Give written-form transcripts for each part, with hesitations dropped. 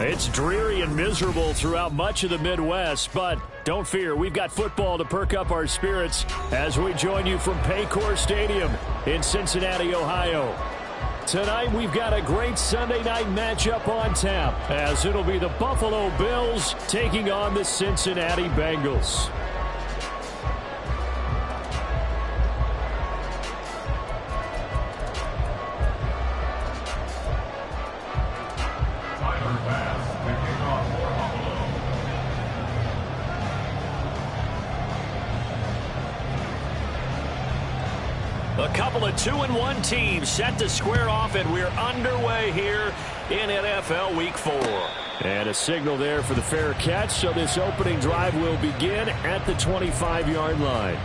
It's dreary and miserable throughout much of the Midwest, but don't fear, we've got football to perk up our spirits as we join you from Paycor Stadium in Cincinnati, Ohio. Tonight, we've got a great Sunday night matchup on tap, as it'll be the Buffalo Bills taking on the Cincinnati Bengals. A couple of 2-1 teams set to square off, and we're underway here in NFL Week 4. And a signal there for the fair catch, so this opening drive will begin at the 25-yard line.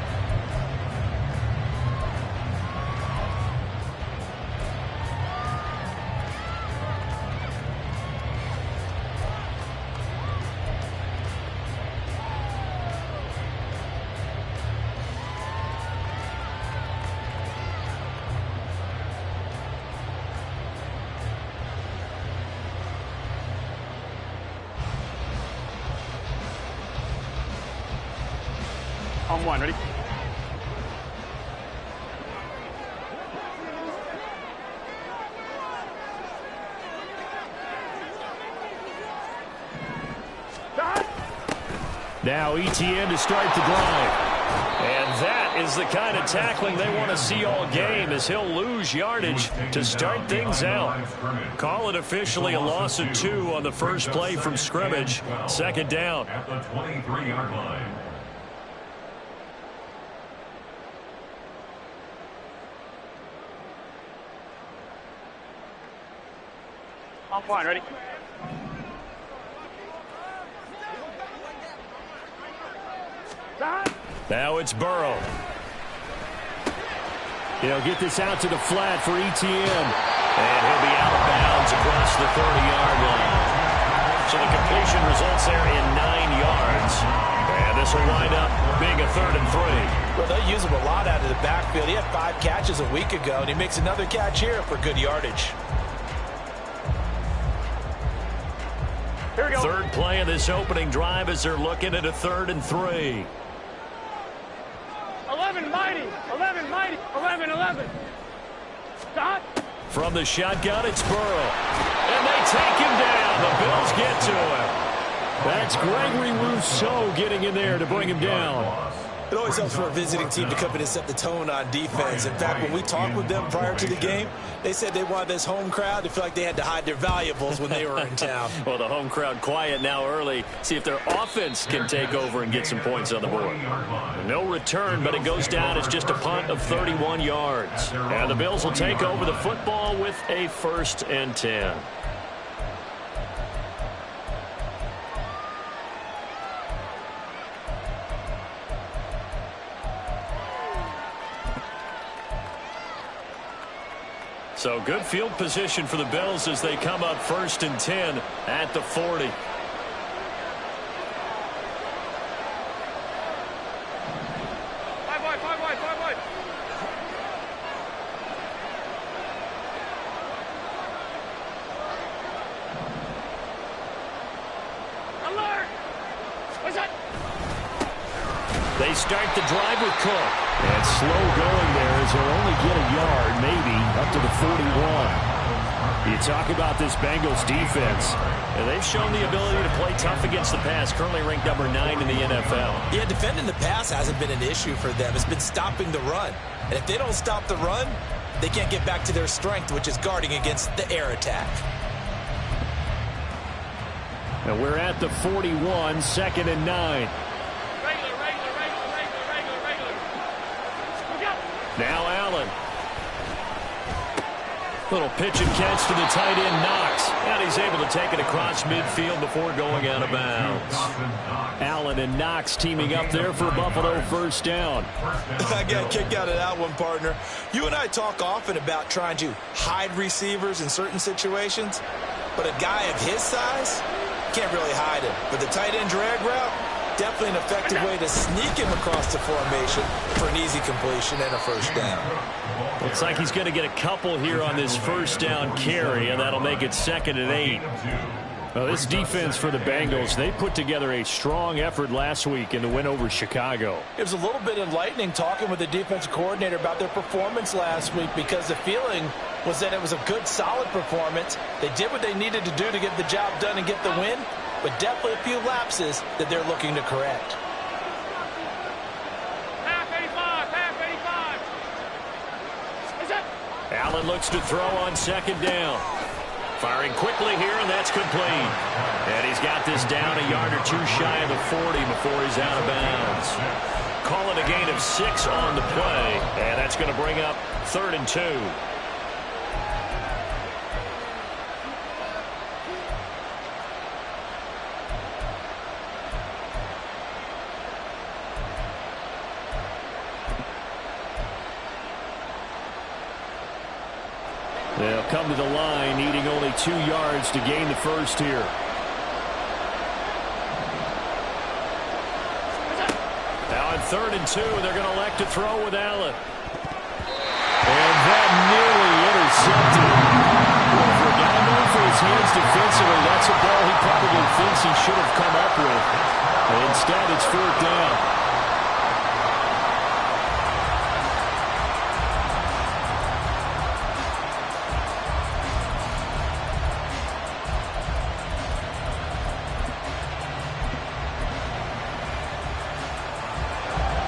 On one, ready? Now ETN to start the drive. And that is the kind of tackling they want to see all game, as he'll lose yardage to start things out. Call it officially a loss of 2 on the first play from scrimmage. Second down. At the 23-yard line. On one, ready? Now it's Burrow. He'll get this out to the flat for ETN. And he'll be out of bounds across the 30-yard line. So the completion results there in 9 yards. And this will wind up being a 3rd and 3. Well, they use him a lot out of the backfield. He had 5 catches a week ago, and he makes another catch here for good yardage. Here we go. Third play of this opening drive as they're looking at a 3rd and 3. 11 mighty, 11 mighty, 11. Stop. From the shotgun, it's Burrow. And they take him down. The Bills get to him. That's Gregory Rousseau getting in there to bring him down. It always helps for a visiting team to come in and set the tone on defense. In fact, when we talked with them prior to the game, they said they wanted this home crowd to feel like they had to hide their valuables when they were in town. Well, the home crowd quiet now early. See if their offense can take over and get some points on the board. No return, but it goes down as just a punt of 31 yards. And the Bills will take over the football with a 1st and 10. So good field position for the Bills as they come up 1st and 10 at the 40. Five wide. Alert! What's that? They start the drive with Cook. And slow going there as he'll only get a yard, maybe, up to the 41. You talk about this Bengals defense, and they've shown the ability to play tough against the pass, currently ranked number 9 in the NFL. Yeah, defending the pass hasn't been an issue for them. It's been stopping the run. And if they don't stop the run, they can't get back to their strength, which is guarding against the air attack. And we're at the 41, 2nd and 9. Now Allen. Little pitch and catch to the tight end, Knox. And he's able to take it across midfield before going out of bounds. Allen and Knox teaming up there for Buffalo 1st down. I got kicked out of that one, partner. You and I talk often about trying to hide receivers in certain situations, but a guy of his size can't really hide him. But the tight end drag route, definitely an effective way to sneak him across the formation for an easy completion and a 1st down. Looks like he's going to get a couple here on this 1st down carry, and that'll make it 2nd and 8. Well, this defense for the Bengals, they put together a strong effort last week in the win over Chicago. It was a little bit enlightening talking with the defensive coordinator about their performance last week, because the feeling was that it was a good, solid performance. They did what they needed to do to get the job done and get the win, but definitely a few lapses that they're looking to correct. Half 85, half 85. Is that? Allen looks to throw on second down. Firing quickly here, and that's complete. And he's got this down a yard or two shy of the 40 before he's out of bounds. Call it a gain of 6 on the play, and that's going to bring up 3rd and 2. They'll come to the line, needing only 2 yards to gain the first here. Now on 3rd and 2, they're going to elect to throw with Allen. And that nearly intercepted. Well, for a guy known for his hands defensively, that's a ball he probably thinks he should have come up with. And instead, it's 4th down.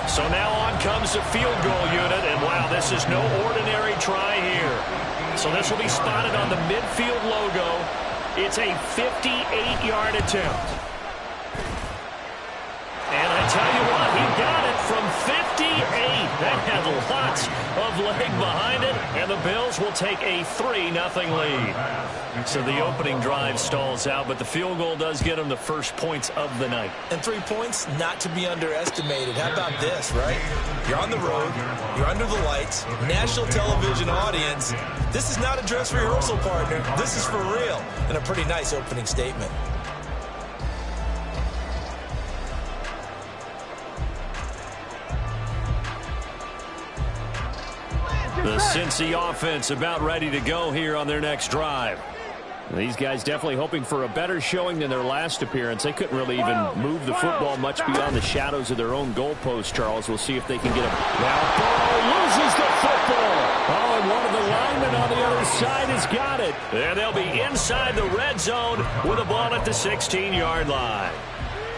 So now on comes the field goal unit, and wow, this is no ordinary try here. So this will be spotted on the midfield logo. It's a 58-yard attempt. And I tell you what, he got it from 58. That had lots of leg behind it, and the Bills will take a 3-0 lead. So the opening drive stalls out, but the field goal does get them the first points of the night. And 3 points, not to be underestimated. How about this, right? You're on the road, you're under the lights, national television audience. This is not a dress rehearsal, partner. This is for real, and a pretty nice opening statement. The Cincy offense about ready to go here on their next drive. These guys definitely hoping for a better showing than their last appearance. They couldn't really even move the football much beyond the shadows of their own goalpost, Charles. We'll see if they can get him. Now Burrow loses the football. Oh, and one of the linemen on the other side has got it. And they'll be inside the red zone with a ball at the 16-yard line.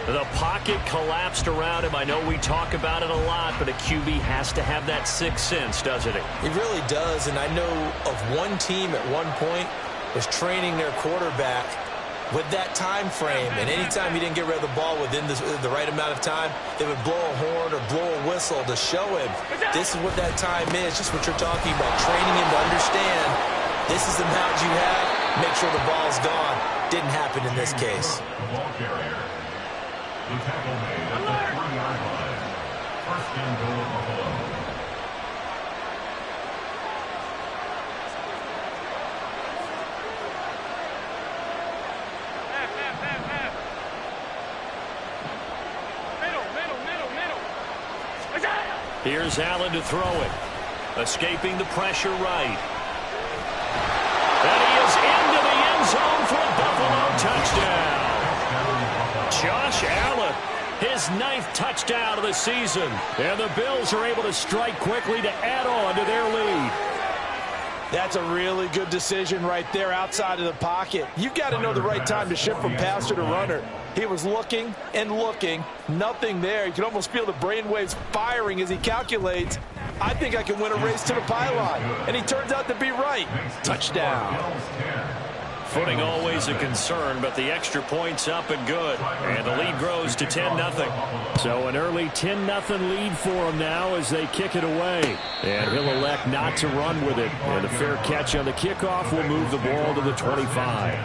The pocket collapsed around him. I know we talk about it a lot, but a QB has to have that sixth sense, doesn't it? It really does, and I know of one team at one point was training their quarterback with that time frame, and anytime he didn't get rid of the ball within the right amount of time, they would blow a horn or blow a whistle to show him this is what that time is, just what you're talking about, training him to understand this is the amount you have, make sure the ball's gone. Didn't happen in this case. The tackle made at the 3-yard line. First and goal, Buffalo. Half. Middle. Here's Allen to throw it. Escaping the pressure right. And he is into the end zone for a Buffalo touchdown. Josh Allen, his 9th touchdown of the season. And the Bills are able to strike quickly to add on to their lead. That's a really good decision right there outside of the pocket. You've got to know the right time to shift from passer to runner. He was looking and looking, nothing there. You can almost feel the brainwaves firing as he calculates, I think I can win a race to the pylon. And he turns out to be right. Touchdown. Footing always a concern, but the extra point's up and good. And the lead grows to 10-0. So an early 10-0 lead for him now as they kick it away. And he'll elect not to run with it. And a fair catch on the kickoff will move the ball to the 25.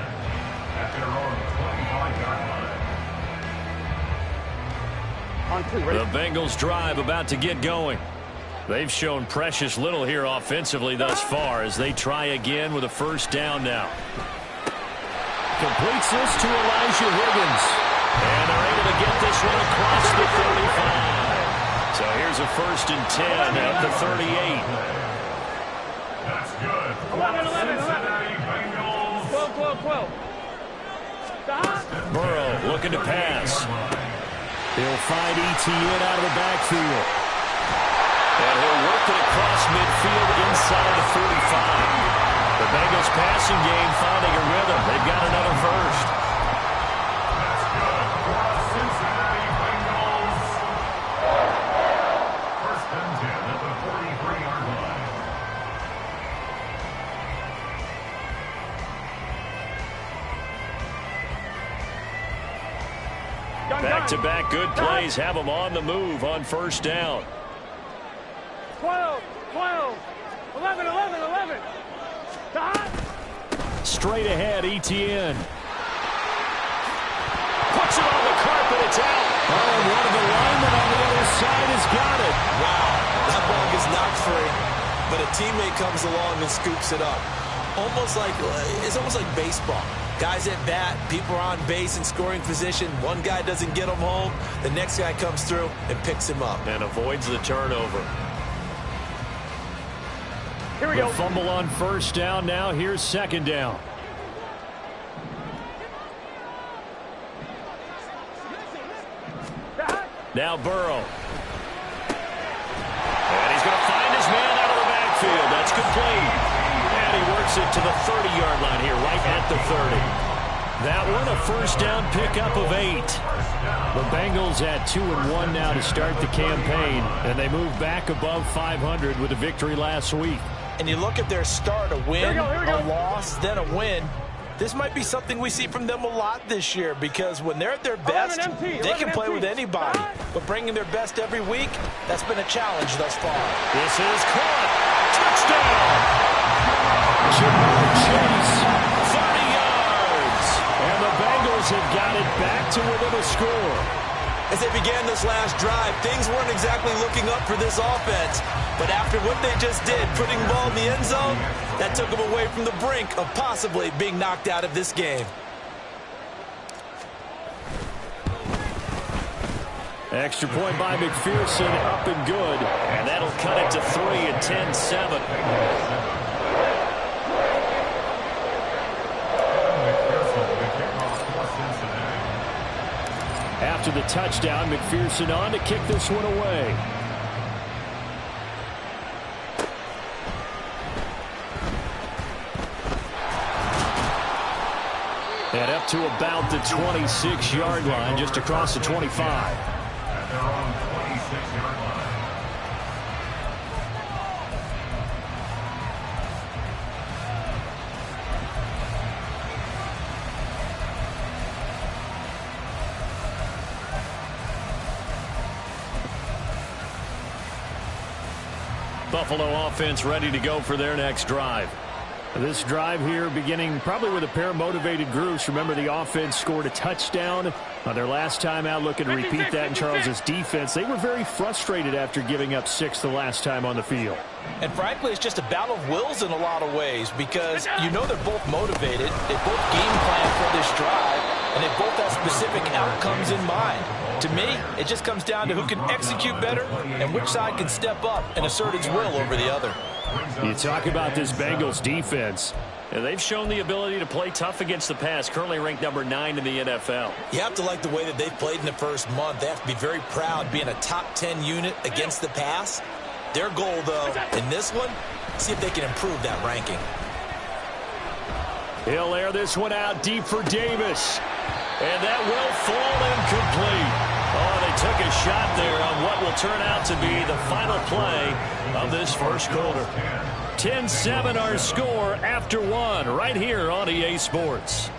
The Bengals drive about to get going. They've shown precious little here offensively thus far as they try again with a first down now. Completes this to Elijah Higgins. And they're able to get this one across the 35. So here's a 1st and 10 at the 38. That's good. 11. 12. Burrow looking to pass. He'll find Etienne out of the backfield. And he'll work it across midfield inside the 45. The Bengals passing game finding a rhythm. They've got another first. That's good for the Cincinnati Bengals. First and 10 at the 43-yard line. Back-to-back good plays have them on the move on first down. 12, 12, 11, 11, 11. Straight ahead, Etienne. Puts it on the carpet, it's out. Oh, and one of the linemen on the other side has got it. Wow, that ball gets knocked free, but a teammate comes along and scoops it up. It's almost like baseball. Guys at bat, people are on base in scoring position. One guy doesn't get him home. The next guy comes through and picks him up. And avoids the turnover. Here we The go. fumble on first down. Now here's second down. Now Burrow. And he's going to find his man out of the backfield. That's complete. And he works it to the 30-yard line here, right at the 30. That one, a first down pickup of 8. The Bengals at 2-1 now to start the campaign, and they move back above 500 with a victory last week. And you look at their start, a win, Here we go. a loss, then a win. This might be something we see from them a lot this year, because when they're at their best, 11 MT, they can play 11 with MT. anybody. But bringing their best every week, that's been a challenge thus far. This is caught. Touchdown! Jamar Chase, 30 yards. And the Bengals have got it back to within a score. As they began this last drive, things weren't exactly looking up for this offense. But after what they just did, putting the ball in the end zone, that took them away from the brink of possibly being knocked out of this game. Extra point by McPherson, up and good. And that'll cut it to 3 at 10-7. After the touchdown, McPherson on to kick this one away. And up to about the 26-yard line, just across the 25. At their own 26-yard line. Buffalo offense ready to go for their next drive. This drive here beginning probably with a pair of motivated groups. Remember, the offense scored a touchdown on their last time out. Looking to repeat that in Charles' defense. They were very frustrated after giving up 6 the last time on the field. And frankly, it's just a battle of wills in a lot of ways, because you know they're both motivated. They both game plan for this drive, and they both have specific outcomes in mind. To me, it just comes down to who can execute better and which side can step up and assert its will over the other. You talk about this Bengals defense. And they've shown the ability to play tough against the pass, currently ranked number 9 in the NFL. You have to like the way that they've played in the first month. They have to be very proud being a top 10 unit against the pass. Their goal, though, in this one, see if they can improve that ranking. He'll air this one out deep for Davis. And that will fall incomplete. Oh, they took a shot there on what will turn out to be the final play of this first quarter. 10-7 our score after 1 right here on EA Sports.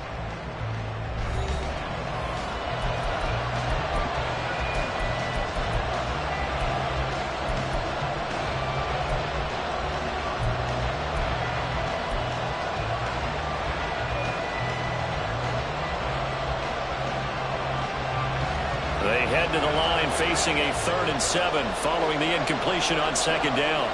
They head to the line facing a 3rd and 7 following the incompletion on second down.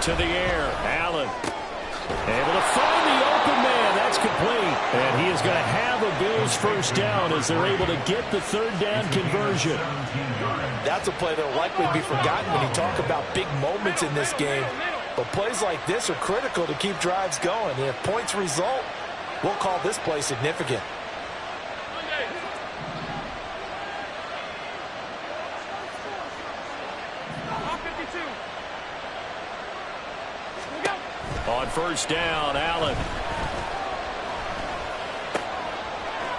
To the air, Allen. Able to find the open man. That's complete. And he is going to have a Bills first down as they're able to get the 3rd down conversion. That's a play that will likely be forgotten when you talk about big moments in this game. But plays like this are critical to keep drives going. And if points result, we'll call this play significant. On first down, Allen.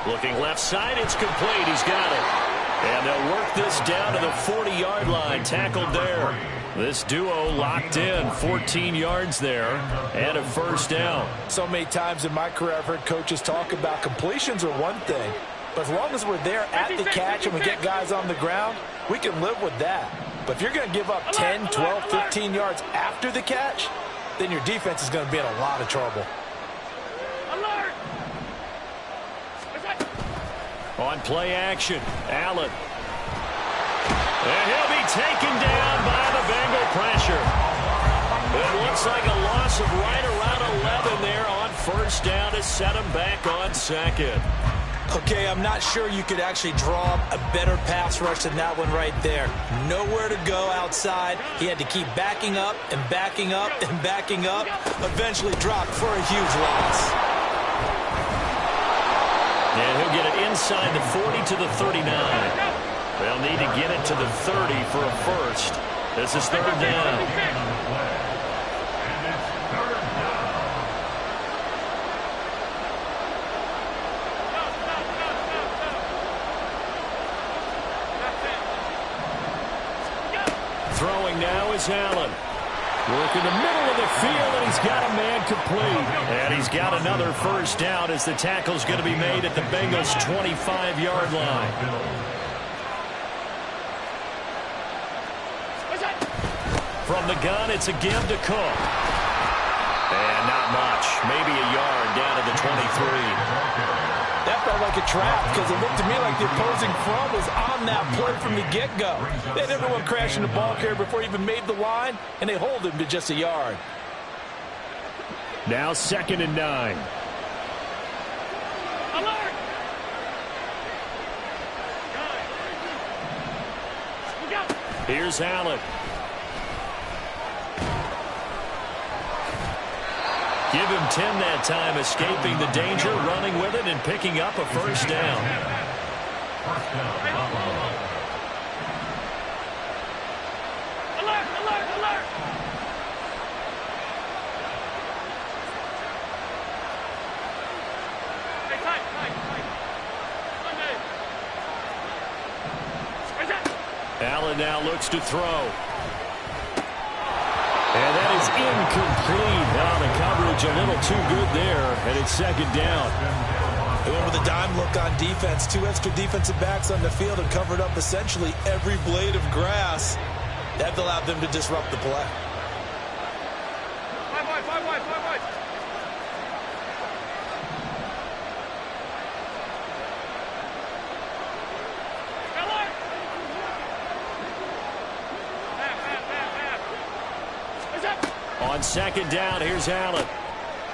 Looking left side, it's complete. He's got it. And they'll work this down to the 40-yard line. Tackled there. This duo locked in. 14 yards there and a first down. So many times in my career I've heard coaches talk about completions are one thing. But as long as we're there at the catch and we get guys on the ground, we can live with that. But if you're going to give up 10, 12, 15 yards after the catch, then your defense is going to be in a lot of trouble. Alert! On play action, Allen. And he'll be taken down by the Bengal pressure. It looks like a loss of right around 11 there on first down to set him back on second. Okay, I'm not sure you could actually draw up a better pass rush than that one right there. Nowhere to go outside. He had to keep backing up and backing up and backing up. Eventually dropped for a huge loss. And he'll get it inside the 40 to the 39. They'll need to get it to the 30 for a first. This is third down. Throwing now is Allen. Working the middle of the field, and he's got a man complete. And he's got another first down as the tackle's going to be made at the Bengals' 25-yard line. From the gun, it's a give to Cook. And not much. Maybe a yard down to the 23. That felt like a trap because it looked to me like the opposing front was on that play from the get-go. They had everyone crashing the ball carrier before he even made the line, and they hold him to just a yard. Now 2nd and 9. Alert! Here's Allen. Give him 10 that time, escaping the danger, running with it, and picking up a first down. Alert! Alert! Alert! Hey, tight, tight, tight. Sunday. Where's that? Allen now looks to throw. And that is incomplete. Oh, the coverage a little too good there, and it's second down. They went with a dime look on defense. 2 extra defensive backs on the field and covered up essentially every blade of grass. That allowed them to disrupt the play. 5 wide, 5 wide, 5 wide. Alert! On second down, here's Allen.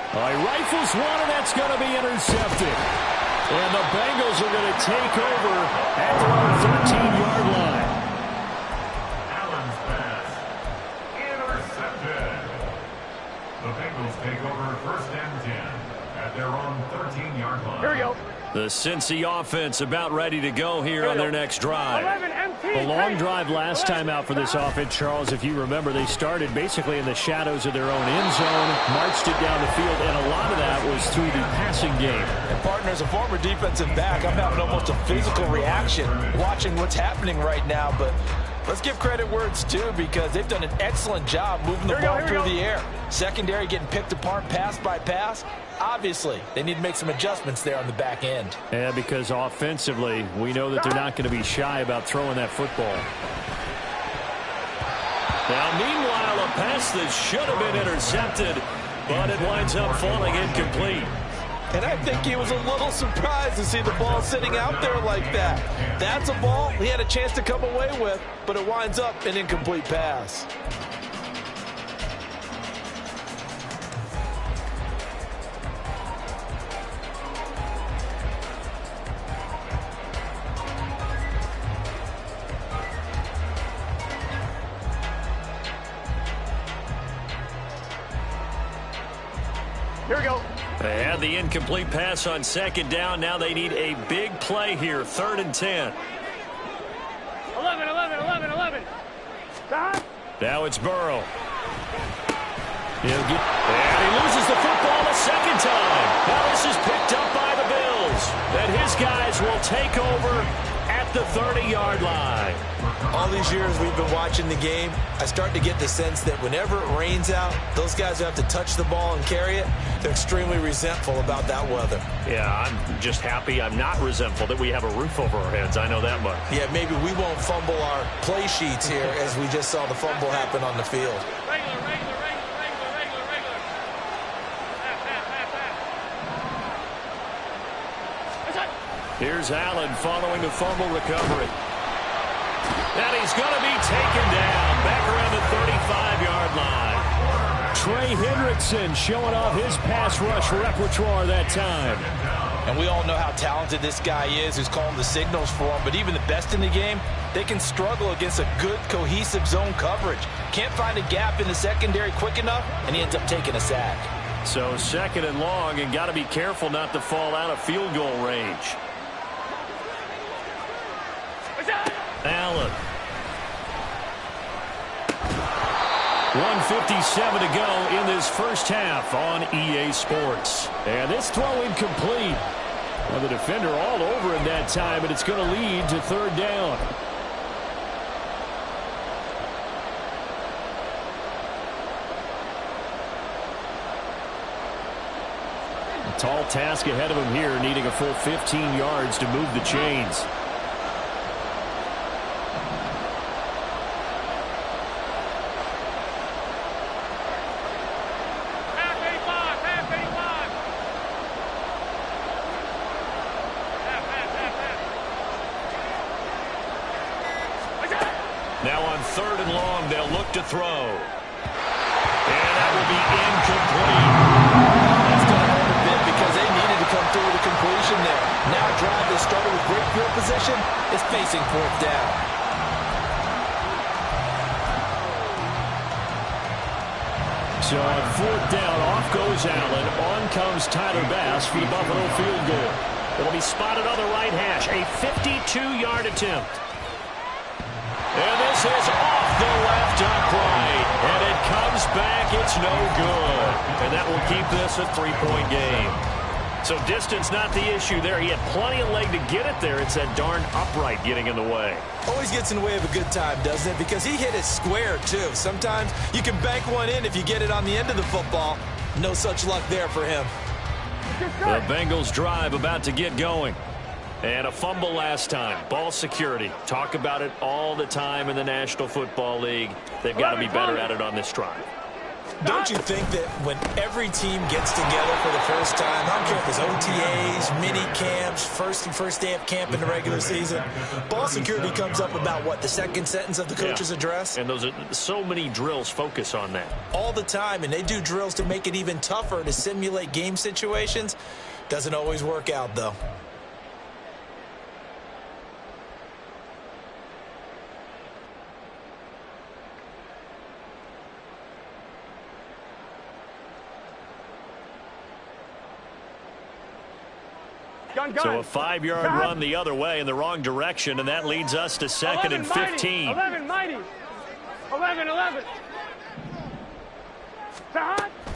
He rifles one, and that's going to be intercepted. And the Bengals are going to take over at their own 13-yard line. Allen's pass intercepted. The Bengals take over 1st and 10 at their own 13-yard line. Here we go. The Cincy offense about ready to go here on their next drive. 11 MT. A long drive last time out for this offense, Charles. If you remember, they started basically in the shadows of their own end zone, marched it down the field, and a lot of that was through the passing game. And partner, as a former defensive back, I'm having almost a physical reaction watching what's happening right now. But let's give credit where it's due because they've done an excellent job moving the ball through the air. Secondary getting picked apart pass by pass. Obviously, they need to make some adjustments there on the back end. Yeah, because offensively, we know that they're not going to be shy about throwing that football. Now, meanwhile, a pass that should have been intercepted, but it winds up falling incomplete. And I think he was a little surprised to see the ball sitting out there like that. That's a ball he had a chance to come away with, but it winds up an incomplete pass. They had the incomplete pass on second down. Now they need a big play here. 3rd and 10. 11, 11, 11, 11. Now it's Burrow. And he loses the football a second time. Now this is picked up by the Bills. And his guys will take over at the 30-yard line. All these years we've been watching the game, I start to get the sense that whenever it rains out, those guys who have to touch the ball and carry it, they're extremely resentful about that weather. Yeah, I'm just happy I'm not resentful that we have a roof over our heads. I know that much. Yeah, maybe we won't fumble our play sheets here as we just saw the fumble happen on the field. Regular, regular, regular, regular, regular, regular. Pass, pass, pass, pass. Here's Allen following the fumble recovery. And he's going to be taken down back around the 35-yard line. Trey Hendrickson showing off his pass rush repertoire that time. And we all know how talented this guy is who's calling the signals for him. But even the best in the game, they can struggle against a good, cohesive zone coverage. Can't find a gap in the secondary quick enough, and he ends up taking a sack. So 2nd and long, and got to be careful not to fall out of field goal range. Allen. 1:57 to go in this first half on EA Sports. And this throw incomplete. Well, the defender all over him that time, and it's going to lead to 3rd down. A tall task ahead of him here, needing a full 15 yards to move the chains. Now on 3rd and long, they'll look to throw. And that will be incomplete. That's going to hurt a bit because they needed to come through with a completion there. Now a drive that started with great field position is facing 4th down. So on 4th down, off goes Allen. On comes Tyler Bass for the Buffalo field goal. It'll be spotted on the right hash. A 52-yard attempt. And this is off the left upright. And it comes back. It's no good. And that will keep this a 3-point game. So distance not the issue there. He had plenty of leg to get it there. It's that darn upright getting in the way. Always gets in the way of a good time, doesn't it? Because he hit it square, too. Sometimes you can bank one in if you get it on the end of the football. No such luck there for him. The Bengals drive about to get going. And a fumble last time. Ball security. Talk about it all the time in the National Football League. They've got to be better at it on this drive. Don't you think that when every team gets together for the first time, I don't care if it's OTAs, mini camps, first day of camp in the regular season, ball security comes up about, what, the second sentence of the coach's address? And those are so many drills focus on that. All the time, and they do drills to make it even tougher to simulate game situations. Doesn't always work out, though. So a 5-yard run the other way in the wrong direction, and that leads us to 2nd and 15. 11, mighty. 11, 11.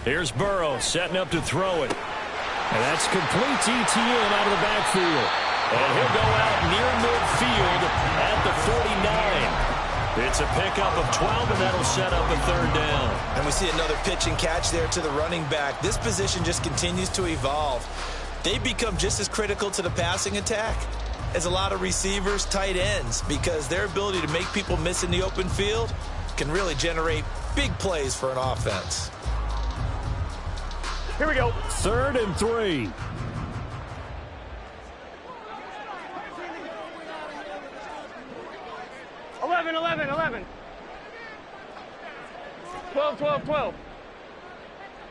Here's Burrow setting up to throw it. And that's complete to Etienne out of the backfield. And he'll go out near midfield at the 49. It's a pickup of 12, and that'll set up a 3rd down. And we see another pitch and catch there to the running back. This position just continues to evolve. They become just as critical to the passing attack as a lot of receivers, tight ends, because their ability to make people miss in the open field can really generate big plays for an offense. Here we go. 3rd and 3. Eleven, 11, 11. 12, 12, 12.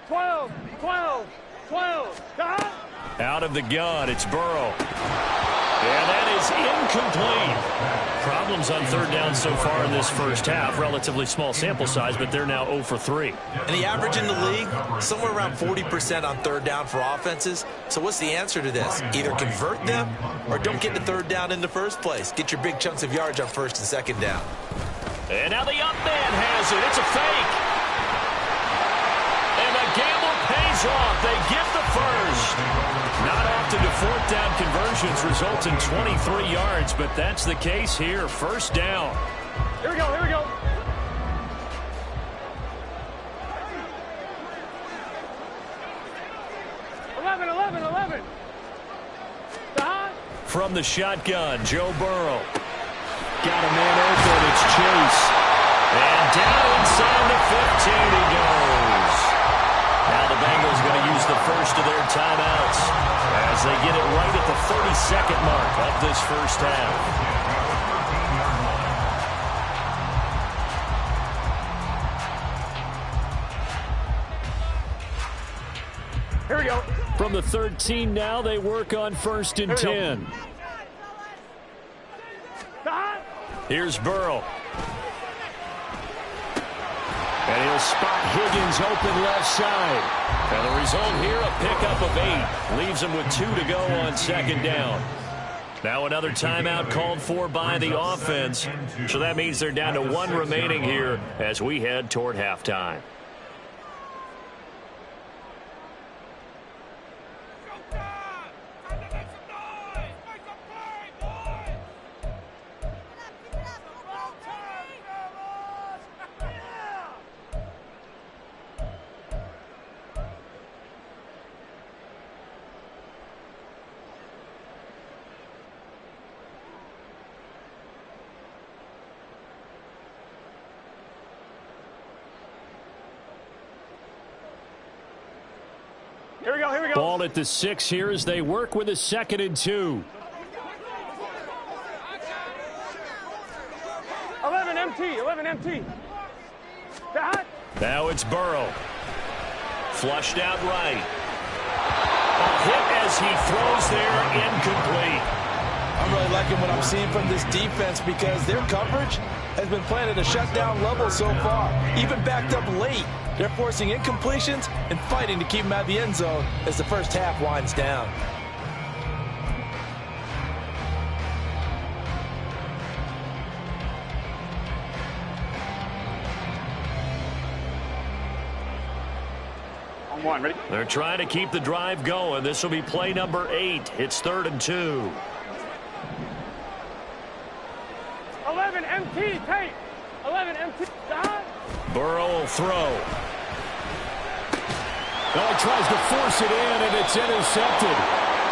12, 12, 12. Out of the gun, it's Burrow. And that is incomplete. Problems on third down so far in this first half. Relatively small sample size, but they're now 0 for 3. And the average in the league, somewhere around 40% on third down for offenses. So what's the answer to this? Either convert them or don't get the third down in the first place. Get your big chunks of yards on first and second down. And now the up man has it. It's a fake. And the gamble pays off. They get the first. Not often do fourth down conversions result in 23 yards, but that's the case here. First down. Here we go, here we go. Eleven. From the shotgun, Joe Burrow. Got a man open. It's Chase. And down inside the 15 he goes. Now the Bengals going to use the first of their timeouts as they get it right at the 32nd mark of this first half. Here we go. From the 13 now, they work on first and 10. Here's Burrow. And he'll spot Higgins open left side. And the result here, a pickup of 8. Leaves him with 2 to go on second down. Now another timeout called for by the offense. So that means they're down to 1 remaining here as we head toward halftime. Here we go. Ball at the 6 here as they work with a 2nd and 2. 11 empty. Now it's Burrow. Flushed out right. A hit as he throws there, incomplete. I'm really liking what I'm seeing from this defense because their coverage has been playing at a shutdown level so far. Even backed up late. They're forcing incompletions and fighting to keep them out of the end zone as the first half winds down. On 1, ready? They're trying to keep the drive going. This will be play number 8. It's 3rd and 2. 11 empty, Tate. 11 empty. Burrow will throw. Oh, he tries to force it in, and it's intercepted.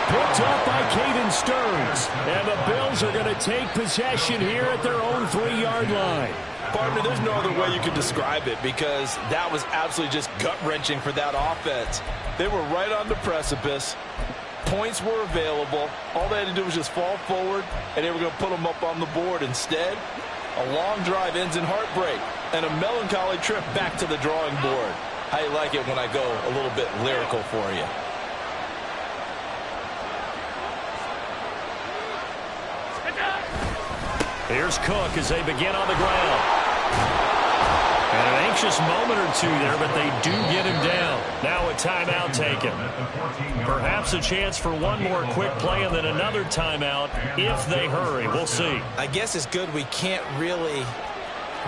Picked up by Caden Stearns. And the Bills are going to take possession here at their own 3-yard line. Partner, there's no other way you could describe it because that was absolutely just gut-wrenching for that offense. They were right on the precipice. Points were available. All they had to do was just fall forward, and they were going to put them up on the board. Instead, a long drive ends in heartbreak and a melancholy trip back to the drawing board. How you like it when I go a little bit lyrical for you? Here's Cook as they begin on the ground. And an anxious moment or two there, but they do get him down. Now a timeout taken. Perhaps a chance for one more quick play and then another timeout if they hurry. We'll see. I guess it's good we can't really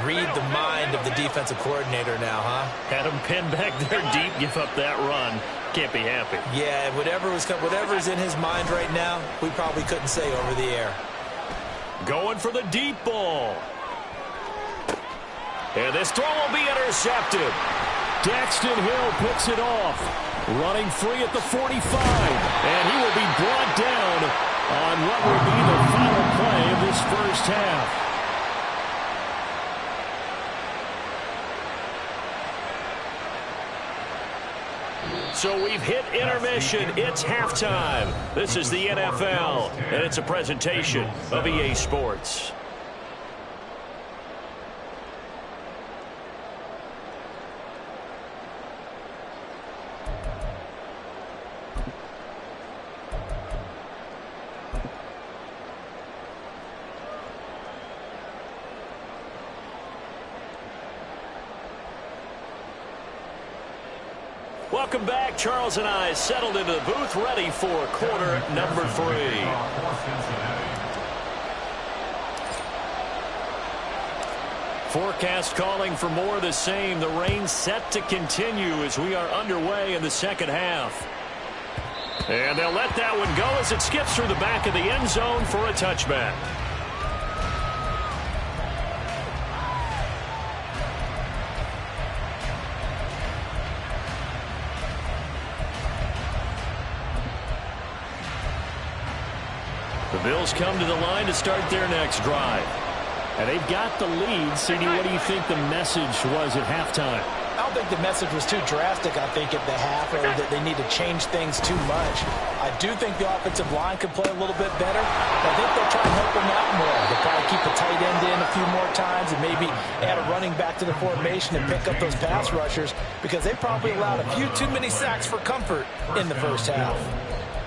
read the mind of the defensive coordinator now, huh? Had him pinned back there deep, give up that run. Can't be happy. Yeah, whatever's in his mind right now, we probably couldn't say over the air. Going for the deep ball. And this throw will be intercepted. Daxton Hill picks it off. Running free at the 45. And he will be brought down on what will be the final play of this first half. So we've hit intermission. It's halftime. This is the NFL, and it's a presentation of EA Sports. welcome back. Charles and I settled into the booth, ready for quarter number 3. Forecast calling for more of the same. The rain set to continue as we are underway in the second half. And they'll let that one go as it skips through the back of the end zone for a touchback. The Bills come to the line to start their next drive. And they've got the lead. CD, what do you think the message was at halftime? I don't think the message was too drastic, I think, at the half, or that they need to change things too much. I do think the offensive line could play a little bit better. I think they'll try and help them out more. They'll probably keep a tight end in a few more times and maybe add a running back to the formation and pick up those pass rushers because they probably allowed a few too many sacks for comfort in the first half.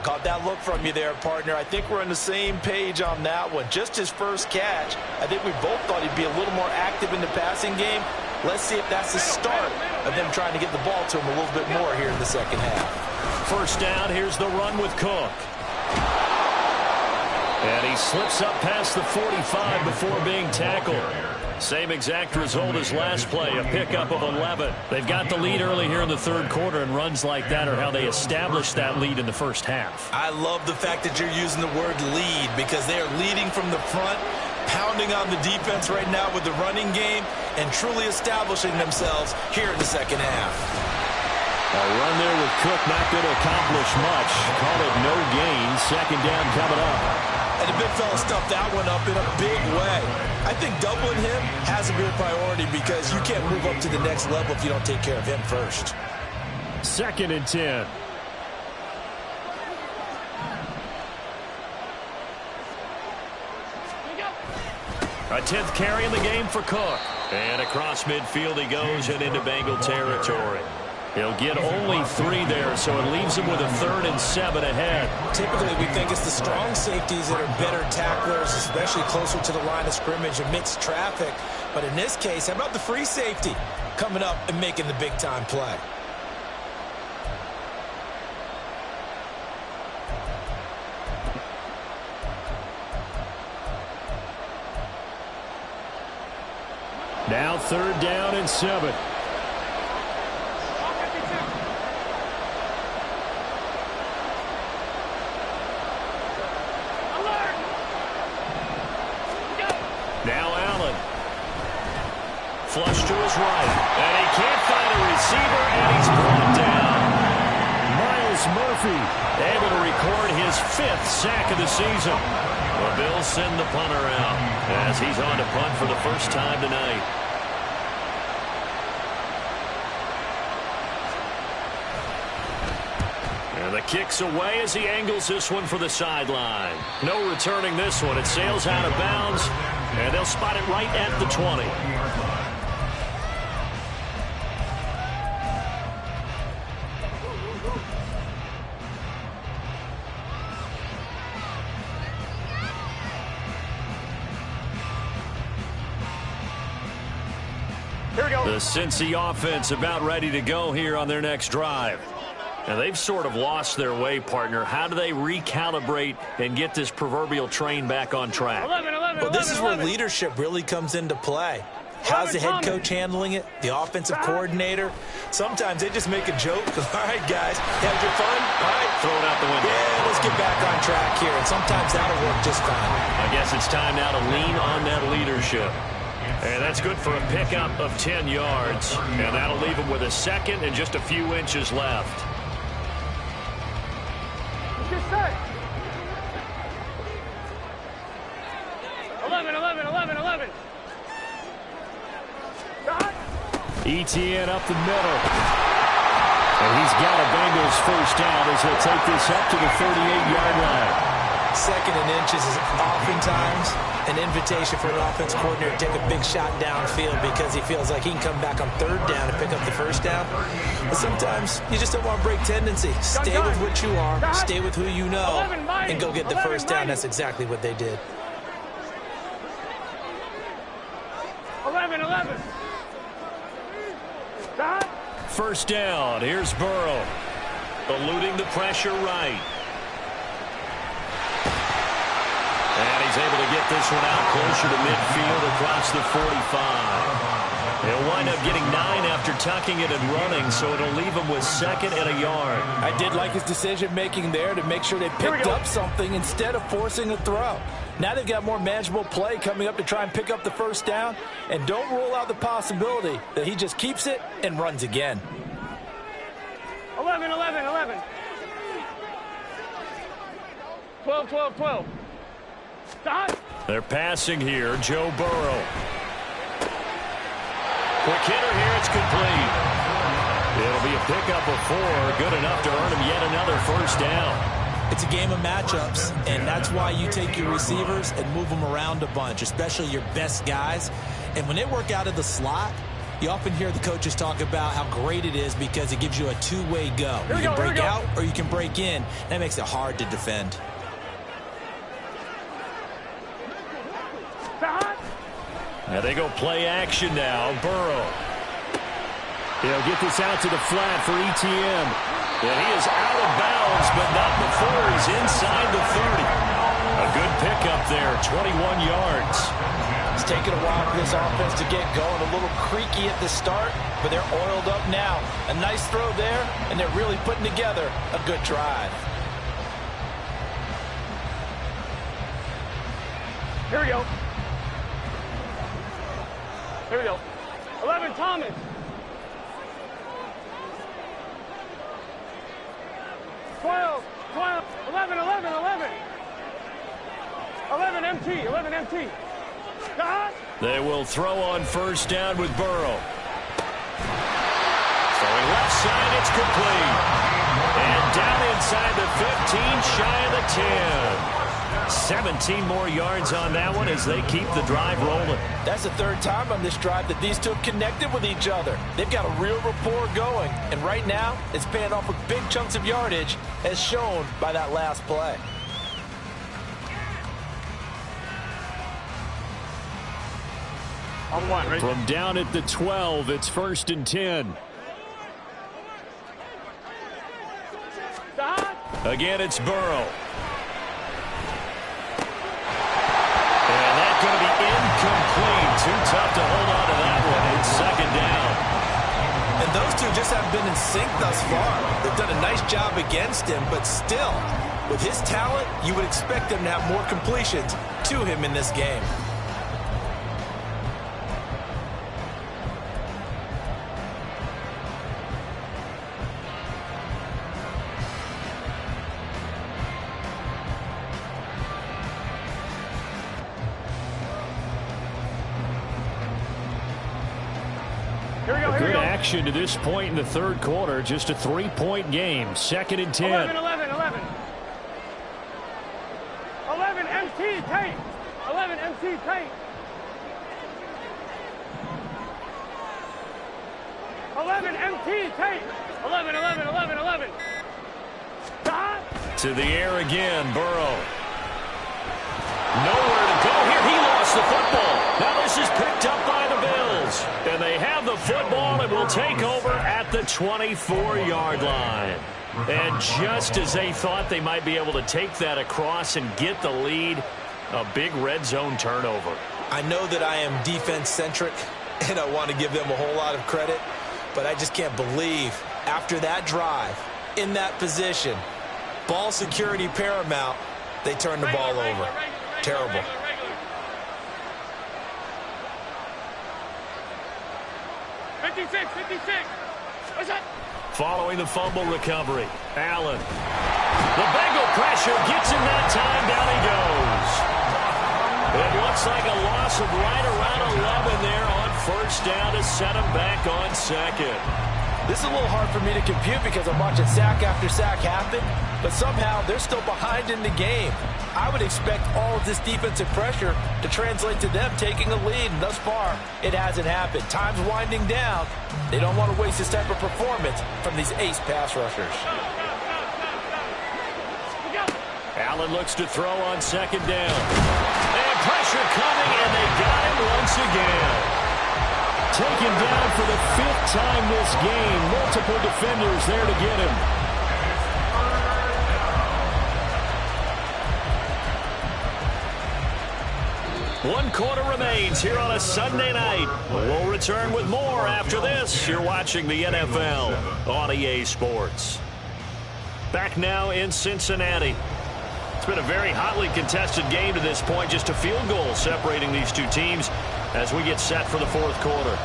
Caught that look from you there, partner. I think we're on the same page on that one. Just his first catch, I think we both thought he'd be a little more active in the passing game. Let's see if that's the start of them trying to get the ball to him a little bit more here in the second half. First down, here's the run with Cook. And he slips up past the 45 before being tackled. Same exact result as last play, a pickup of 11. They've got the lead early here in the third quarter, and runs like that are how they established that lead in the first half. I love the fact that you're using the word lead because they are leading from the front, pounding on the defense right now with the running game, and truly establishing themselves here in the second half. A run there with Cook not going to accomplish much. Call it no gain. Second down coming up. And the big fella stuffed that one up in a big way. I think doubling him has to be a priority because you can't move up to the next level if you don't take care of him first. 2nd and 10. A 10th carry in the game for Cook. And across midfield he goes and into Bengal territory. He'll get only 3 there, so it leaves him with a 3rd and 7 ahead. Typically, we think it's the strong safeties that are better tacklers, especially closer to the line of scrimmage amidst traffic. But in this case, how about the free safety coming up and making the big-time play? Now 3rd down and 7. Now Allen. Flush to his right. And he can't find a receiver, and he's brought down. Myles Murphy able to record his 5th sack of the season. The Bills send the punter out as he's on to punt for the first time tonight. And the kick's away as he angles this one for the sideline. No returning this one. It sails out of bounds, and they'll spot it right at the 20. Here we go. The Cincy offense about ready to go here on their next drive. And they've sort of lost their way, partner. How do they recalibrate and get this proverbial train back on track? 11. Well, this is where leadership really comes into play. How's the head coach handling it? The offensive coordinator? Sometimes they just make a joke. All right, guys, have your fun? All right. Throw it out the window. Yeah, let's get back on track here. And sometimes that'll work just fine. I guess it's time now to lean on that leadership. And that's good for a pickup of 10 yards. And that'll leave him with a 2nd and just a few inches left. Get set. 11. ETN up the middle. And he's got a Bengals first down as he'll take this up to the 38-yard line. 2nd and inches is oftentimes an invitation for an offense coordinator to take a big shot downfield because he feels like he can come back on 3rd down and pick up the first down. But sometimes you just don't want to break tendency. Stay with what you are, stay with who you know, and go get the first down. That's exactly what they did. 11. first down. Here's Burrow. Eluding the pressure right. And he's able to get this one out closer to midfield across the 45. He'll wind up getting 9 after tucking it and running, so it'll leave him with 2nd and a yard. I did like his decision-making there to make sure they picked up something instead of forcing a throw. Now they've got more manageable play coming up to try and pick up the first down, and don't rule out the possibility that he just keeps it and runs again. 11, 11, 11. 12, 12, 12. Stop. They're passing here. Joe Burrow. Quick hitter here. It's complete. It'll be a pickup of 4. Good enough to earn him yet another first down. It's a game of matchups, and that's why you take your receivers and move them around a bunch, especially your best guys. And when they work out of the slot, you often hear the coaches talk about how great it is because it gives you a two-way go. You can break out or you can break in. That makes it hard to defend. Now they go play action now. Burrow. He'll get this out to the flat for ETN. And he is out of bounds, but not before he's inside the 30. A good pickup there, 21 yards. It's taken a while for this offense to get going. A little creaky at the start, but they're oiled up now. A nice throw there, and they're really putting together a good drive. Here we go. Here we go. 11, Thomas. 12, 12, 11, 11, 11. 11 MT, 11 MT. Stop. They will throw on first down with Burrow. Throwing left side, it's complete. And down inside the 15, shy of the 10. 17 more yards on that one as they keep the drive rolling. That's the 3rd time on this drive that these two have connected with each other. They've got a real rapport going, and right now it's paying off with big chunks of yardage as shown by that last play. On one, right? From down at the 12, it's 1st and 10. Stop. Again, it's Burrow. And that's going to be incomplete. Too tough to hold on to that one. It's 2nd down. And those two just haven't been in sync thus far. They've done a nice job against him, but still, with his talent, you would expect him to have more completions to him in this game. Good action to this point in the 3rd quarter. Just a 3-point game. 2nd and 10. 11, 11, 11. 11 MT tight. 11 MT tight. 11 MT tight. 11, 11, 11, 11. Stop. To the air again, Burrow. Nowhere to go here. He lost the football. Now this is picked up by the Bills. And they have the football and will take over at the 24-yard line. And just as they thought they might be able to take that across and get the lead, a big red zone turnover. I know that I am defense-centric, and I want to give them a whole lot of credit, but I just can't believe after that drive, in that position, ball security paramount, they turn the ball over. Terrible. 56, 56. What's that? Following the fumble recovery, Allen. The Bengal pressure gets him that time. Down he goes. It looks like a loss of right around 11 there on first down to set him back on 2nd. This is a little hard for me to compute because I'm watching sack after sack happen, but somehow they're still behind in the game. I would expect all of this defensive pressure to translate to them taking a lead, and thus far, it hasn't happened. Time's winding down. They don't want to waste this type of performance from these ace pass rushers. Allen looks to throw on 2nd down. And pressure coming, and they got him once again. Taken down for the 5th time this game. Multiple defenders there to get him. One quarter remains here on a Sunday night. We'll return with more after this. You're watching the NFL on EA Sports. Back now in Cincinnati. It's been a very hotly contested game to this point. Just a field goal separating these two teams as we get set for the 4th quarter.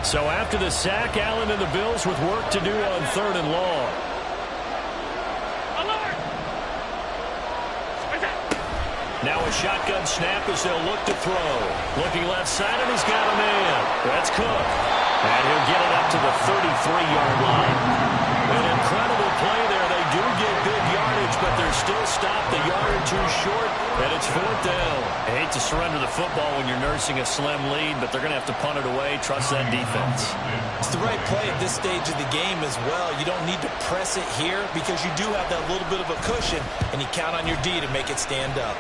So after the sack, Allen and the Bills with work to do on 3rd and long. Now a shotgun snap as they'll look to throw. Looking left side, and he's got a man. That's Cook. And he'll get it up to the 33-yard line. An incredible play there. They do get big yardage, but they're still stopped a yard or two short, and it's 4th down. I hate to surrender the football when you're nursing a slim lead, but they're going to have to punt it away. Trust that defense. It's the right play at this stage of the game as well. You don't need to press it here because you do have that little bit of a cushion, and you count on your D to make it stand up.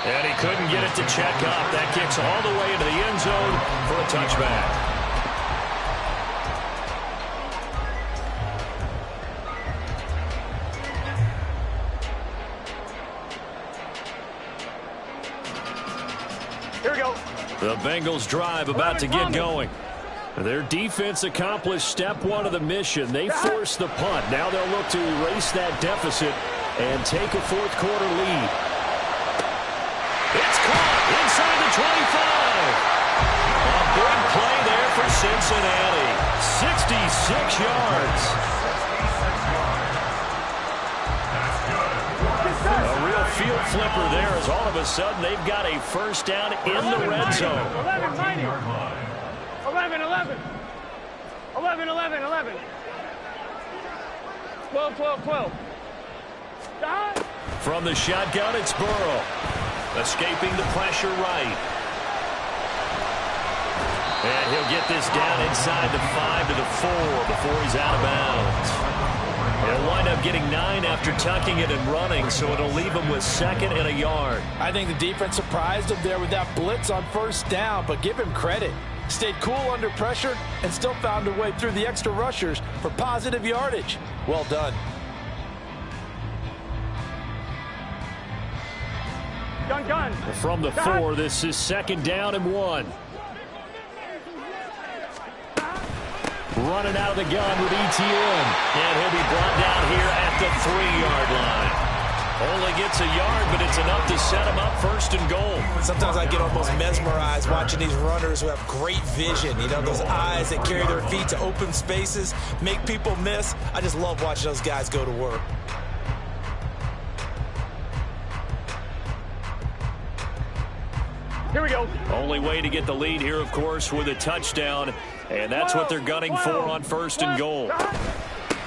And he couldn't get it to check up. That kicks all the way into the end zone for a touchback. Here we go. The Bengals drive about to get going. Their defense accomplished step 1 of the mission. They forced the punt. Now they'll look to erase that deficit and take a 4th quarter lead. It's caught inside the 25. A big play there for Cincinnati. 66 yards. A real field flipper there as all of a sudden they've got a 1st down in the red zone. 11, 11, 11. 11, 11, 11. 12, 12, 12. From the shotgun, it's Burrow. Escaping the pressure right. And he'll get this down inside the 5 to the 4 before he's out of bounds. He'll wind up getting 9 after tucking it and running, so it'll leave him with 2nd and a yard. I think the defense surprised him there with that blitz on 1st down, but give him credit. Stayed cool under pressure and still found a way through the extra rushers for positive yardage. Well done. Gun. From the 4, this is 2nd down and 1. Running out of the gun with ETN. And he'll be brought down here at the 3-yard line. Only gets a yard, but it's enough to set him up 1st and goal. Sometimes I get almost mesmerized watching these runners who have great vision. You know, those eyes that carry their feet to open spaces, make people miss. I just love watching those guys go to work. Here we go. Only way to get the lead here, of course, with a touchdown. And that's what they're gunning for on 1st and goal.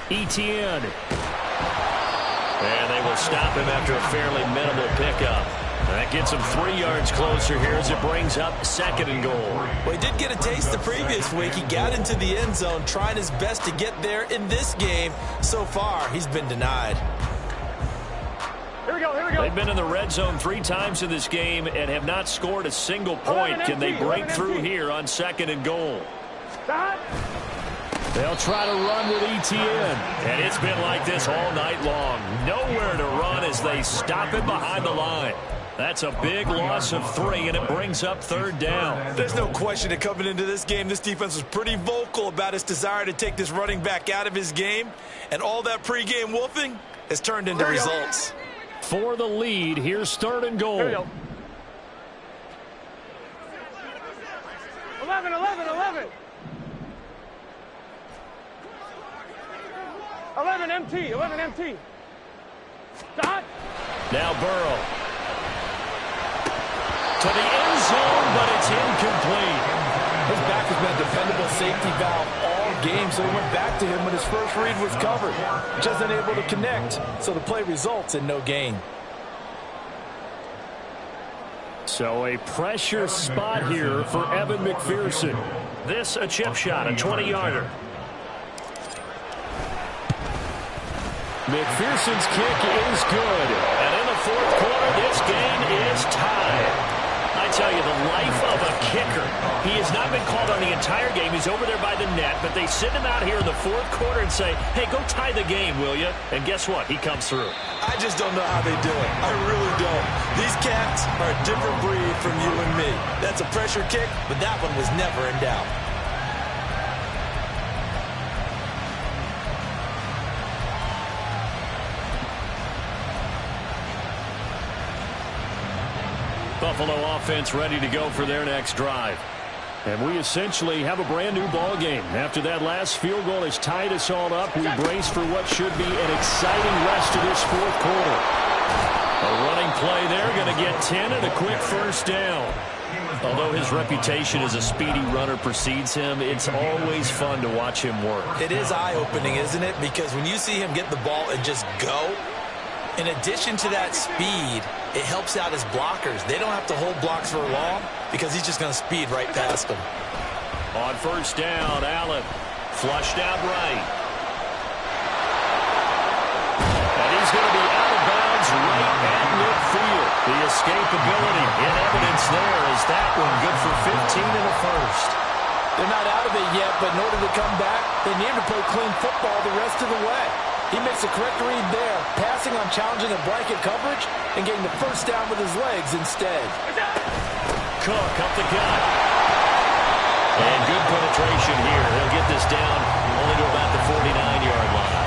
ETN. And they will stop him after a fairly minimal pickup. That gets him 3 yards closer here as it brings up 2nd and goal. Well, he did get a taste the previous week. He got into the end zone, trying his best to get there in this game. So far, he's been denied. Here we go. They've been in the red zone 3 times in this game and have not scored a single point. Can they break through here on 2nd and goal? They'll try to run with ETN. And it's been like this all night long. Nowhere to run as they stop him behind the line. That's a big loss of 3, and it brings up 3rd down. There's no question that coming into this game, this defense was pretty vocal about its desire to take this running back out of his game. And all that pregame wolfing has turned into results. For the lead, here's 3rd and goal. Here we go. 11, 11, 11. 11 MT, 11 MT. Dot. Now Burrow. To the end zone, but it's incomplete. His back has been a dependable safety valve all bad game, so he went back to him when his first read was covered. Just unable to connect, so the play results in no gain. So a pressure spot here for Evan McPherson. This a chip shot, a 20-yarder. McPherson's kick is good. And in the fourth quarter, this game is tied. I tell you, the life of a kicker. He has not been called on the entire game. He's over there by the net, but they send him out here in the fourth quarter and say, hey, go tie the game, will you? And guess what? He comes through. I just don't know how they do it. I really don't. These cats are a different breed from you and me. That's a pressure kick, but that one was never in doubt. Buffalo offense ready to go for their next drive. And we essentially have a brand new ball game. After that last field goal has tied us all up, we brace for what should be an exciting rest of this fourth quarter. A running play there, going to get 10 and a quick first down. Although his reputation as a speedy runner precedes him, it's always fun to watch him work. It is eye-opening, isn't it? Because when you see him get the ball and just go, in addition to that speed, it helps out his blockers. They don't have to hold blocks for long because he's just going to speed right past them. On first down, Allen flushed out right. And he's going to be out of bounds right at midfield. The escapability in evidence there is that one good for 15 in the first. They're not out of it yet, but in order to come back, they need to play clean football the rest of the way. He makes a correct read there, passing on challenging a blanket coverage and getting the first down with his legs instead. Cook up the gut. And good penetration here. He'll get this down only to about the 49-yard line.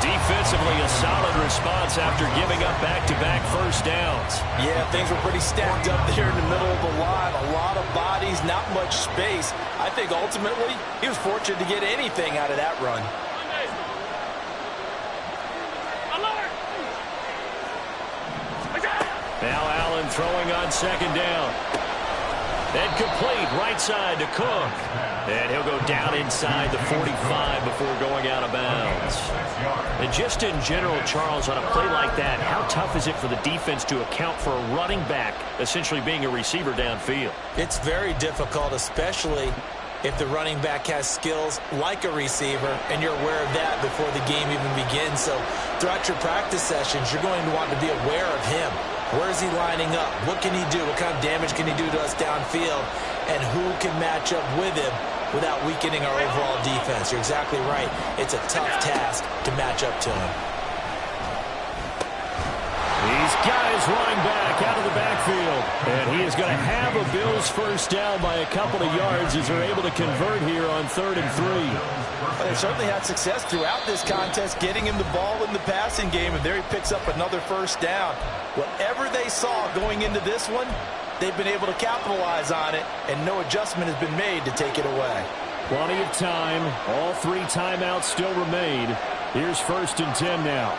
Defensively, a solid response after giving up back-to-back first downs. Yeah, things were pretty stacked up there in the middle of the line. A lot of bodies, not much space. I think ultimately he was fortunate to get anything out of that run. Now Allen throwing on second down. And complete right side to Cook. And he'll go down inside the 45 before going out of bounds. And just in general, Charles, on a play like that, how tough is it for the defense to account for a running back essentially being a receiver downfield? It's very difficult, especially if the running back has skills like a receiver, and you're aware of that before the game even begins. So throughout your practice sessions, you're going to want to be aware of him. Where is he lining up? What can he do? What kind of damage can he do to us downfield? And who can match up with him without weakening our overall defense? You're exactly right. It's a tough task to match up to him. These guys running back out of the backfield. And he is going to have a Bills first down by a couple of yards as they're able to convert here on 3rd and 3. Well, they certainly had success throughout this contest, getting him the ball in the passing game, and there he picks up another first down. Whatever they saw going into this one, they've been able to capitalize on it, and no adjustment has been made to take it away. Plenty of time. All 3 timeouts still remain. Here's 1st and 10 now.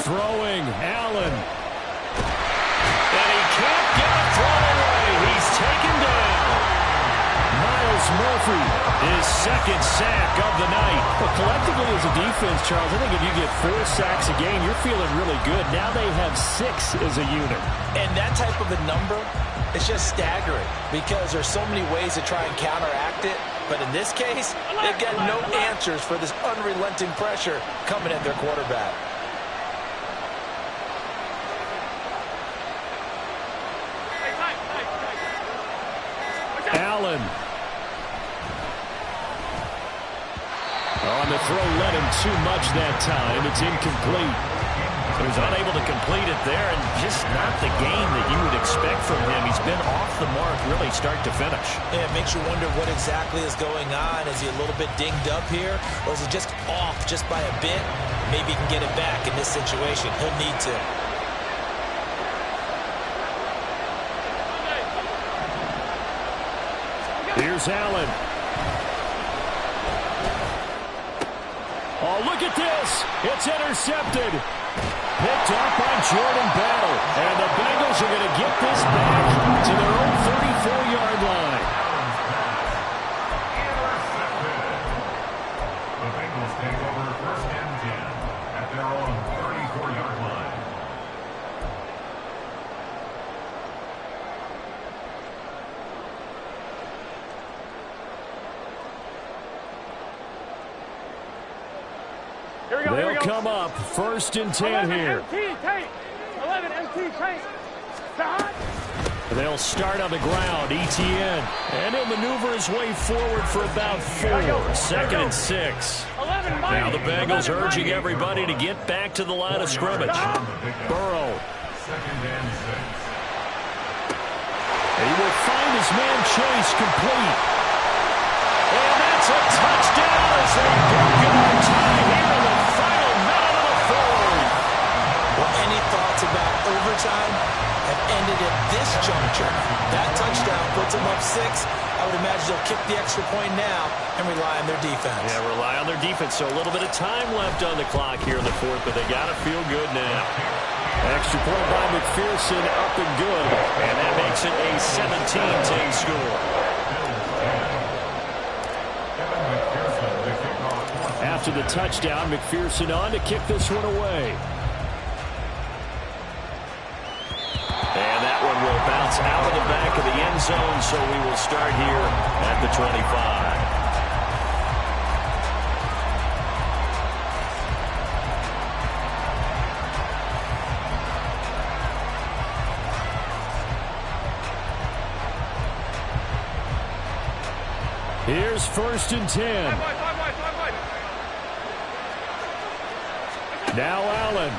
Throwing, Allen. And he can't get a throw away. He's taken down. Myles Murphy, his 2nd sack of the night. But collectively as a defense, Charles, I think if you get 4 sacks a game, you're feeling really good. Now they have 6 as a unit. And that type of a number, it's just staggering because there's so many ways to try and counteract it. But in this case, they've got no answers for this unrelenting pressure coming at their quarterback. Allen. On the throw, led him too much that time. It's incomplete. He was unable to complete it there, and just not the game that you would expect from him. He's been off the mark really start to finish. Yeah, it makes you wonder what exactly is going on. Is he a little bit dinged up here, or is he just off just by a bit? Maybe he can get it back in this situation. He'll need to. Here's Allen. Oh, look at this. It's intercepted. Picked up by Jordan Bell. And the Bengals are going to get this back to their own 34-yard line. come up. 1st and 10 here. 11 MT tank. They'll start on the ground. Etienne. And he'll maneuver his way forward for about 4. 2nd and 6. Now the Bengals urging everybody to get back to the line of scrimmage. Burrow. 2nd and 6. He will find his man Chase complete. And that's a touchdown as they break it on time here in the final minute of the 4th. Well, any thoughts about overtime have ended at this juncture. That touchdown puts them up 6. I would imagine they'll kick the extra point now and rely on their defense. Yeah, rely on their defense. So a little bit of time left on the clock here in the 4th, but they got to feel good now. Extra point by McPherson, up and good. And that makes it a 17-10 score. After the touchdown, McPherson on to kick this one away. And that one will bounce out of the back of the end zone, so we will start here at the 25. Here's 1st and 10. Now Allen.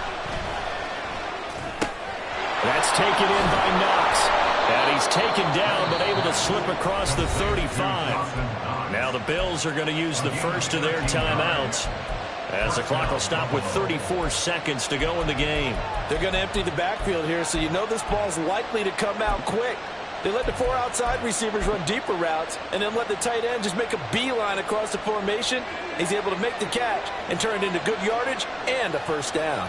That's taken in by Knox. And he's taken down, but able to slip across the 35. Now the Bills are going to use the first of their timeouts, as the clock will stop with 34 seconds to go in the game. They're going to empty the backfield here, so you know this ball's likely to come out quick. They let the 4 outside receivers run deeper routes and then let the tight end just make a beeline across the formation. He's able to make the catch and turn it into good yardage and a 1st down.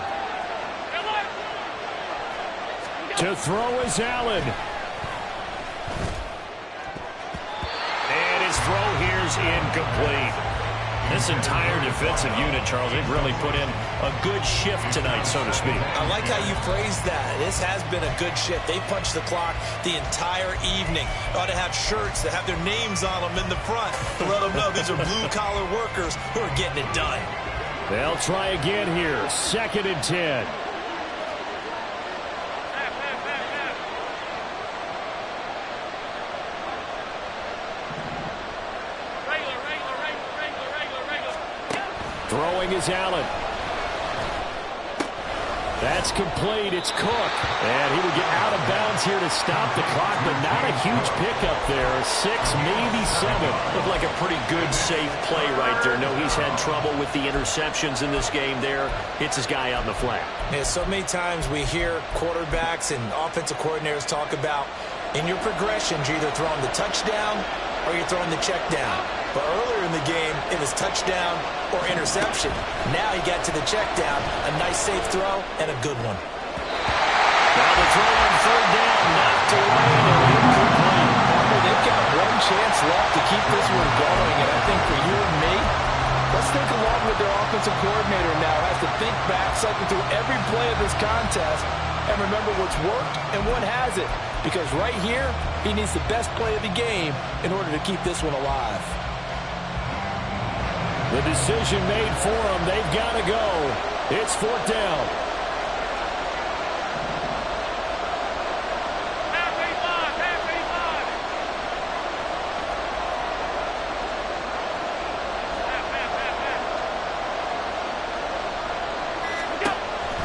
To throw is Allen. And his throw here's incomplete. This entire defensive unit, Charles, they've really put in a good shift tonight, so to speak. I like how you phrased that. This has been a good shift. They punched the clock the entire evening. They ought to have shirts that have their names on them in the front to let them know these are blue-collar workers who are getting it done. They'll try again here. 2nd and 10. Throwing is Allen. That's complete. It's Cook. And he will get out of bounds here to stop the clock, but not a huge pickup there. 6, maybe 7. Looked like a pretty good, safe play right there. No, he's had trouble with the interceptions in this game there. Hits his guy on the flat. Yeah, so many times we hear quarterbacks and offensive coordinators talk about in your progressions, you're either throwing the touchdown or you're throwing the check down. But earlier in the game, it was touchdown or interception. Now he got to the check down, a nice safe throw, and a good one. Now the throw on 3rd down, knocked away and incomplete. They've got one chance left to keep this one going, and I think for you and me, let's think along with their offensive coordinator now. Has to think back, cycle through every play of this contest, and remember what's worked and what hasn't. Because right here, he needs the best play of the game in order to keep this one alive. The decision made for them. They've got to go. It's 4th down.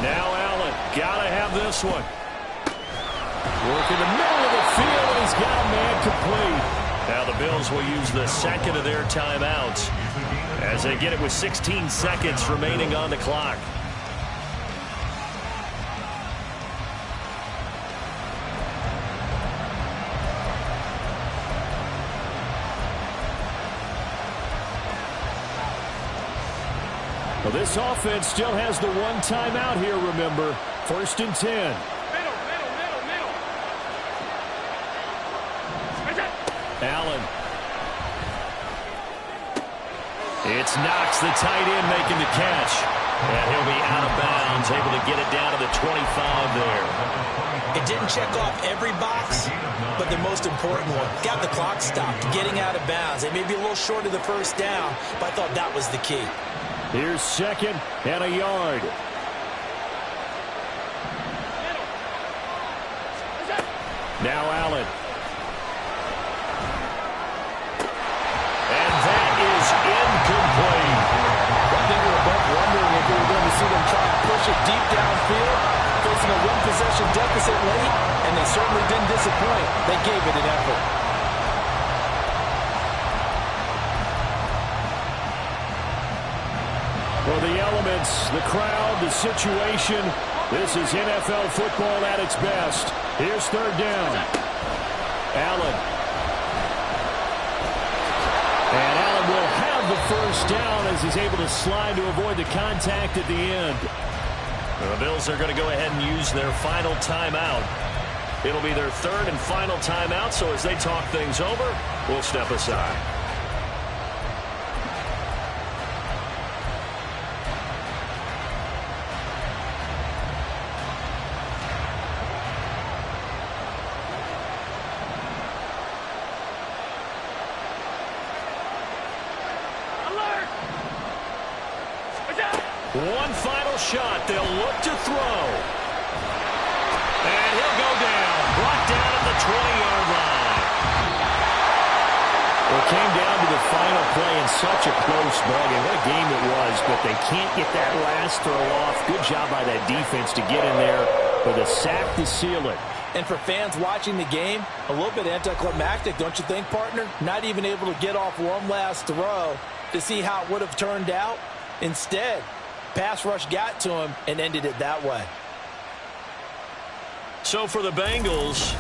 Now Allen. Got to have this one. Work in the middle of the field, and he's got a man complete. Now the Bills will use the 2nd of their timeouts as they get it with 16 seconds remaining on the clock. Well, this offense still has the one timeout here, remember. 1st and 10. Allen. It's Knox, the tight end, making the catch. And he'll be out of bounds, able to get it down to the 25 there. It didn't check off every box, but the most important one. Got the clock stopped, getting out of bounds. They may be a little short of the 1st down, but I thought that was the key. Here's 2nd and a yard. Now Allen. And that is incomplete. I think we were both wondering if we were going to see them try and push it deep downfield, facing a one-possession deficit late, and they certainly didn't disappoint. They gave it an effort. Well, the elements, the crowd, the situation, this is NFL football at its best. Here's 3rd down. Allen. And Allen will have the 1st down as he's able to slide to avoid the contact at the end. The Bills are going to go ahead and use their final timeout. It'll be their 3rd and final timeout, so as they talk things over, we'll step aside. One final shot. They'll look to throw. And he'll go down. Brought down at the 20-yard line. Well, it came down to the final play in such a close ball game. What a game it was, but they can't get that last throw off. Good job by that defense to get in there for the sack to seal it. And for fans watching the game, a little bit anticlimactic, don't you think, partner? Not even able to get off one last throw to see how it would have turned out. Instead, pass rush got to him and ended it that way. So for the Bengals,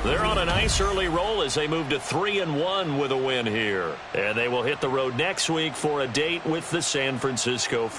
they're on a nice early roll as they move to 3-1 with a win here. And they will hit the road next week for a date with the San Francisco